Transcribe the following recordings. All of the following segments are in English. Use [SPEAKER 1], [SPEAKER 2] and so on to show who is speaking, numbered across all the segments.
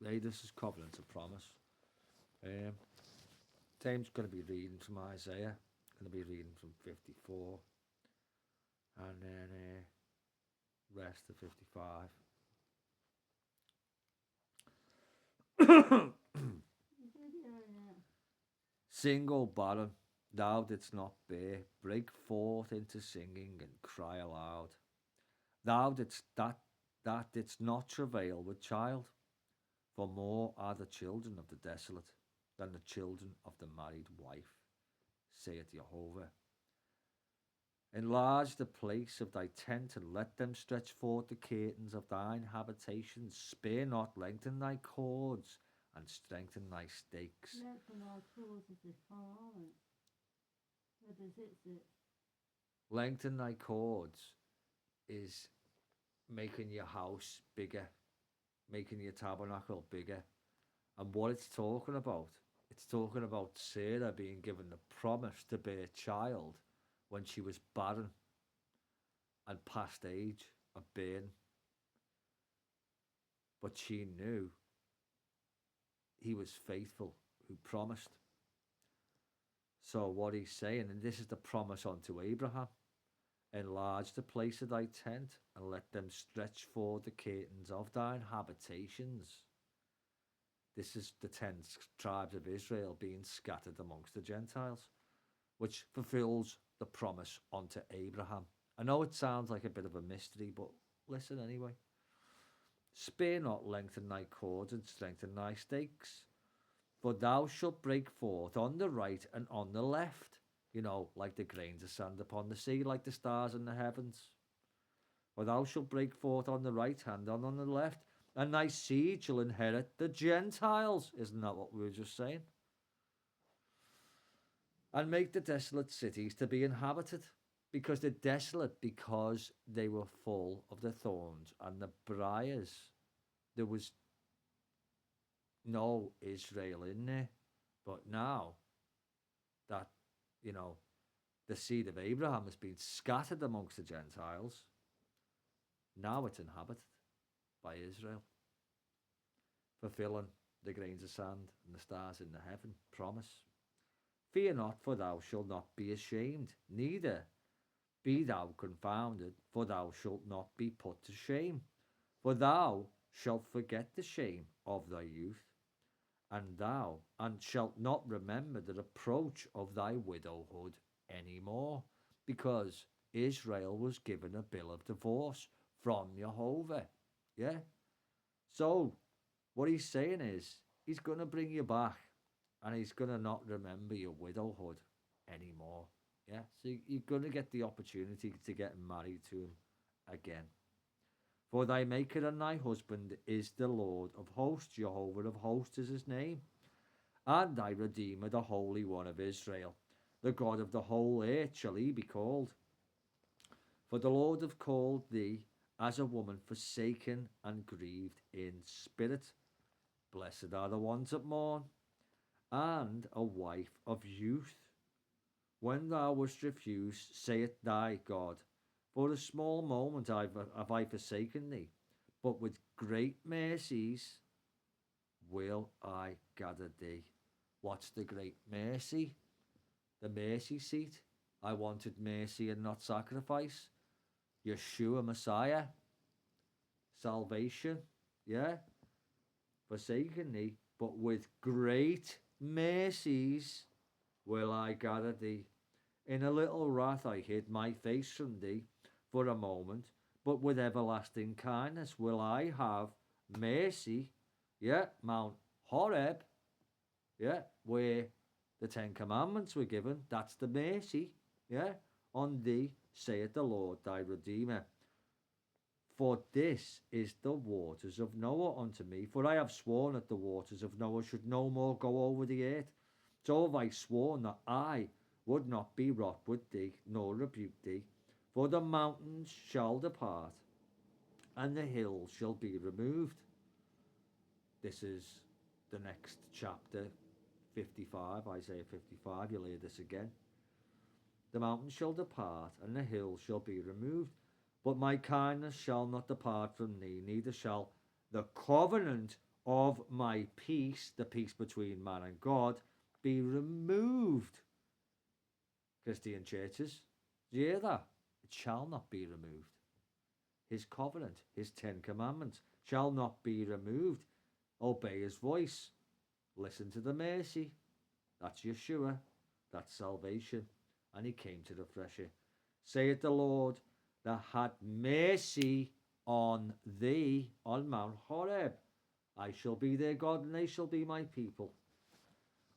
[SPEAKER 1] This is covenant of promise. Um, Dame's going to be reading from Isaiah. Going to be reading from 54 and then rest of 55. Sing, O barren, thou didst not bear, break forth into singing and cry aloud. Thou didst that didst not travail with child, for more are the children of the desolate than the children of the married wife, saith Jehovah. Enlarge the place of thy tent, and let them stretch forth the curtains of thine habitations. Spare not, lengthen thy cords, and strengthen thy stakes.
[SPEAKER 2] Lengthen our cords as if harmony. Where does it sit?
[SPEAKER 1] Lengthen thy cords is making your house bigger, making your tabernacle bigger. And what it's talking about Sarah being given the promise to bear a child when she was barren and past age of bearing. But she knew he was faithful who promised. So what he's saying, and this is the promise unto Abraham, enlarge the place of thy tent, and let them stretch forth the curtains of thine habitations. This is the 10 tribes of Israel being scattered amongst the Gentiles, which fulfills the promise unto Abraham. I know it sounds like a bit of a mystery, but listen anyway. Spare not, lengthen thy cords, and strengthen thy stakes, for thou shalt break forth on the right and on the left, like the grains of sand upon the sea, like the stars in the heavens. For thou shalt break forth on the right hand and on the left, and thy seed shall inherit the Gentiles. Isn't that what we were just saying? And make the desolate cities to be inhabited, because they're desolate, because they were full of the thorns and the briars. There was no Israel in there. But now that, the seed of Abraham has been scattered amongst the Gentiles, now it's inhabited by Israel, fulfilling the grains of sand and the stars in the heaven promise. Fear not, for thou shalt not be ashamed, neither be thou confounded, for thou shalt not be put to shame. For thou shalt forget the shame of thy youth, and shalt not remember the reproach of thy widowhood any more, because Israel was given a bill of divorce from Jehovah. Yeah? So, what he's saying is, he's going to bring you back, and he's going to not remember your widowhood anymore. Yeah? So, you're going to get the opportunity to get married to him again. For thy maker and thy husband is the Lord of hosts, Jehovah of hosts is his name, and thy Redeemer, the Holy One of Israel. The God of the whole earth shall he be called. For the Lord hath called thee as a woman forsaken and grieved in spirit. Blessed are the ones that mourn, and a wife of youth. When thou wast refused, saith thy God, for a small moment have I forsaken thee, but with great mercies will I gather thee. What's the great mercy? The mercy seat. I wanted mercy and not sacrifice. Yeshua Messiah. Salvation. Yeah? Forsaken thee, but with great mercies will I gather thee. In a little wrath I hid my face from thee for a moment, but with everlasting kindness will I have mercy. Yeah, Mount Horeb. Yeah, where the 10 Commandments were given. That's the mercy. Yeah, on thee, saith the Lord thy Redeemer. For this is the waters of Noah unto me. For I have sworn that the waters of Noah should no more go over the earth. So have I sworn that I would not be wroth with thee, nor rebuke thee. For the mountains shall depart, and the hills shall be removed. This is the next chapter, 55, Isaiah 55. You'll hear this again. The mountains shall depart, and the hills shall be removed. But my kindness shall not depart from thee, neither shall the covenant of my peace, the peace between man and God, be removed. Christian churches, do you hear that? It shall not be removed. His covenant, his 10 commandments, shall not be removed. Obey his voice. Listen to the mercy. That's Yeshua. That's salvation. And he came to refresh it. Saith the Lord that had mercy on thee on Mount Horeb. I shall be their God, and they shall be my people.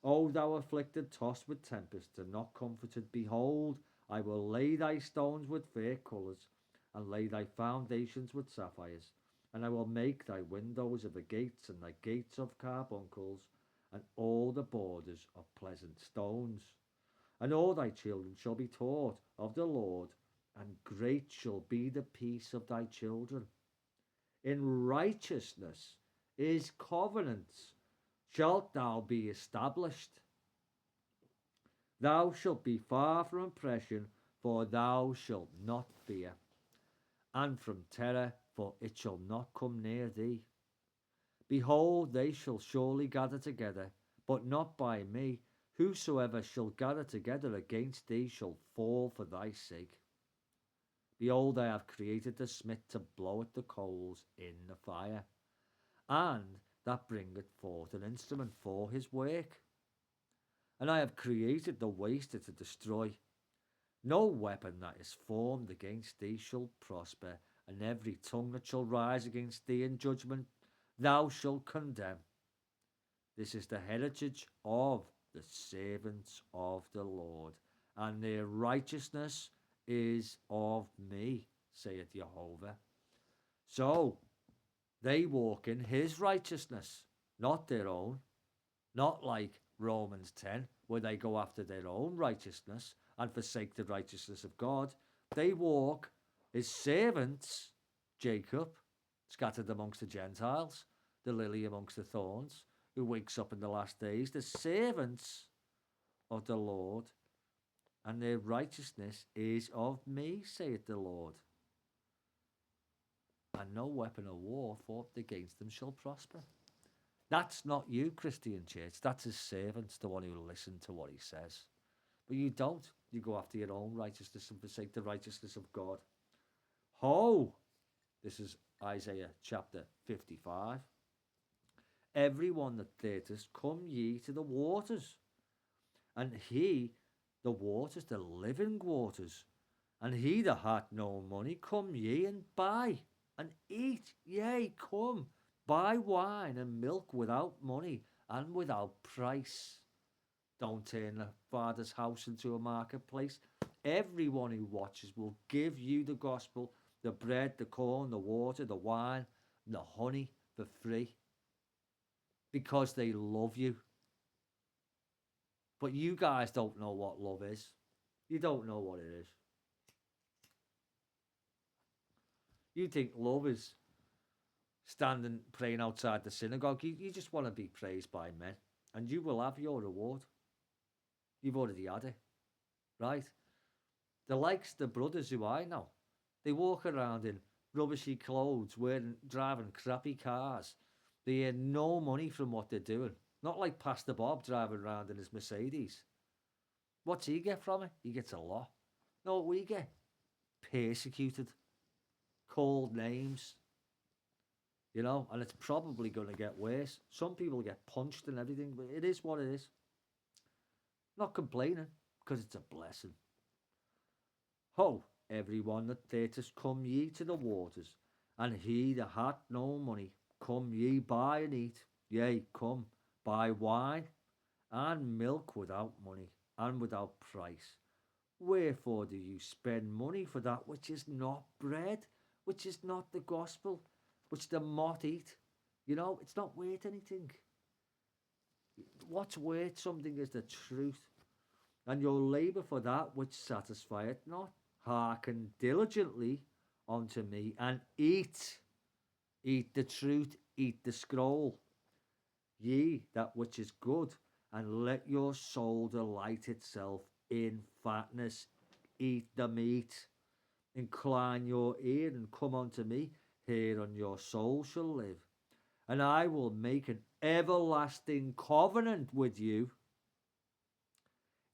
[SPEAKER 1] O thou afflicted, tossed with tempest, and not comforted, behold, I will lay thy stones with fair colours, and lay thy foundations with sapphires. And I will make thy windows of the gates, and thy gates of carbuncles, and all the borders of pleasant stones. And all thy children shall be taught of the Lord, and great shall be the peace of thy children. In righteousness is covenants shalt thou be established. Thou shalt be far from oppression, for thou shalt not fear, and from terror, for it shall not come near thee. Behold, they shall surely gather together, but not by me. Whosoever shall gather together against thee shall fall for thy sake. Behold, I have created the smith to blow at the coals in the fire, and that bringeth forth an instrument for his work. And I have created the waster to destroy. No weapon that is formed against thee shall prosper, and every tongue that shall rise against thee in judgment thou shalt condemn. This is the heritage of the servants of the Lord, and their righteousness is of me, saith Jehovah. So they walk in his righteousness, not their own, not like Romans 10, where they go after their own righteousness and forsake the righteousness of God. They walk as servants, Jacob, scattered amongst the Gentiles, the lily amongst the thorns, who wakes up in the last days, the servants of the Lord, and their righteousness is of me, saith the Lord. And no weapon of war formed against them shall prosper. That's not you, Christian church. That's his servants, the one who listen to what he says. But you don't. You go after your own righteousness and forsake the righteousness of God. Ho! This is Isaiah chapter 55. Everyone that thirsteth, come ye to the waters. And he, the waters, the living waters. And he that hath no money, come ye and buy and eat. Yea, come, buy wine and milk without money and without price. Don't turn the Father's house into a marketplace. Everyone who watches will give you the gospel, the bread, the corn, the water, the wine, and the honey for free, because they love you. But you guys don't know what love is. You don't know what it is. You think love is standing praying outside the synagogue. You just want to be praised by men, and you will have your reward. You've already had it, right? The likes the brothers who I know, they walk around in rubbishy clothes, driving crappy cars. They earn no money from what they're doing. Not like Pastor Bob driving around in his Mercedes. What's he get from it? He gets a lot. Know what we get? Persecuted, called names, and it's probably going to get worse. Some people get punched and everything, but it is what it is. Not complaining, because it's a blessing. Ho, everyone that thirsteth, come ye to the waters, and he that hath no money, come ye buy and eat. Yea, come, buy wine and milk without money and without price. Wherefore do you spend money for that which is not bread, which is not the gospel, which the moth eat? It's not worth anything. What's worth something is the truth. And your labour for that which satisfieth not. Hearken diligently unto me, and eat. Eat the truth, eat the scroll. Ye that which is good, and let your soul delight itself in fatness. Eat the meat. Incline your ear and come unto me. Hereon your soul shall live. and I will make an everlasting covenant with you,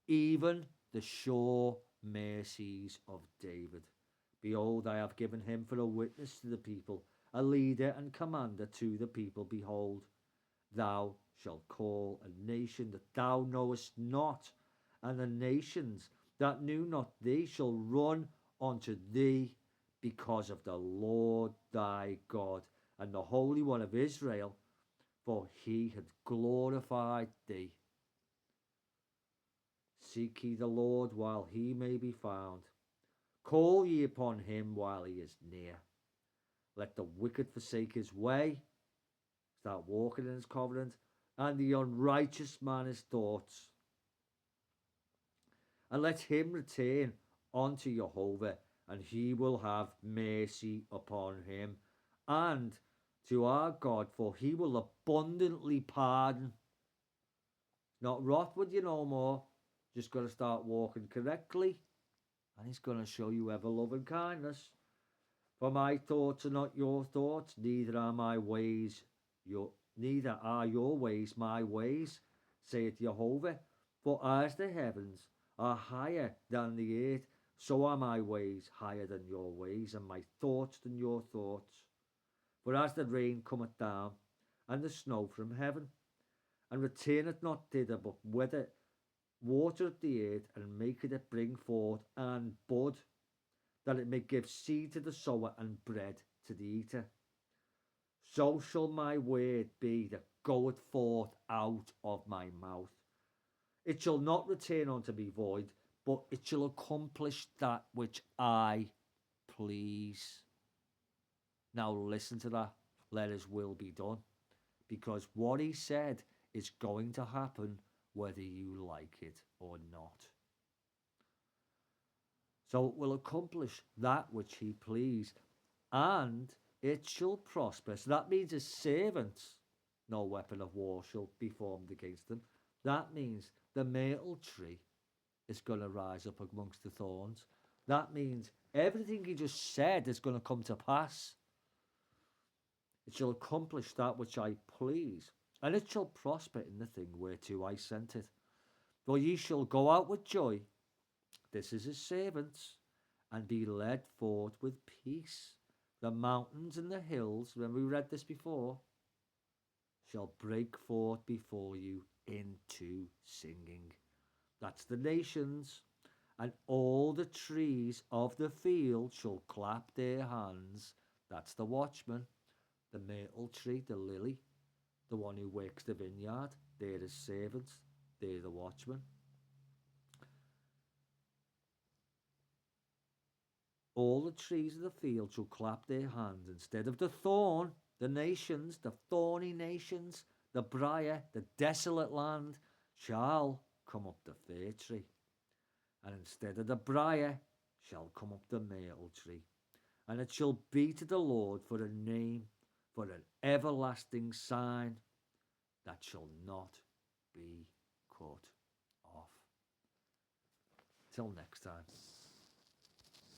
[SPEAKER 1] even the sure mercies of David. Behold, I have given him for a witness to the people, a leader and commander to the people. Behold, thou shalt call a nation that thou knowest not, and the nations that knew not thee shall run unto thee, because of the Lord thy God and the Holy One of Israel, for he hath glorified thee. Seek ye the Lord while he may be found. Call ye upon him while he is near. Let the wicked forsake his way, start walking in his covenant, and the unrighteous man his thoughts. And let him return unto Jehovah, and he will have mercy upon him, and to our God, for he will abundantly pardon. Not wrath with you no more. Just got to start walking correctly, and he's going to show you ever loving kindness. For my thoughts are not your thoughts, neither are my ways neither are your ways my ways, saith Jehovah. For as the heavens are higher than the earth, so are my ways higher than your ways, and my thoughts than your thoughts. For as the rain cometh down, and the snow from heaven, and returneth not thither, but watereth the earth, and maketh it bring forth and bud, that it may give seed to the sower and bread to the eater, so shall my word be that goeth forth out of my mouth. It shall not return unto me void, but it shall accomplish that which I please. Now listen to that. Let his will be done. Because what he said is going to happen whether you like it or not. So it will accomplish that which he pleased, and it shall prosper. So that means his servants, no weapon of war shall be formed against them. That means the myrtle tree is going to rise up amongst the thorns. That means everything he just said is going to come to pass. It shall accomplish that which I please, and it shall prosper in the thing whereto I sent it. For ye shall go out with joy, this is his servants, and be led forth with peace. The mountains and the hills, when we read this before, shall break forth before you into singing. That's the nations. And all the trees of the field shall clap their hands. That's the watchman. The myrtle tree, the lily, the one who works the vineyard. They're his servants. They're the watchmen. All the trees of the field shall clap their hands. Instead of the thorn, the nations, the thorny nations, the briar, the desolate land, shall come up the fir tree. And instead of the briar shall come up the myrtle tree. And it shall be to the Lord for a name, for an everlasting sign that shall not be cut off. Till next time.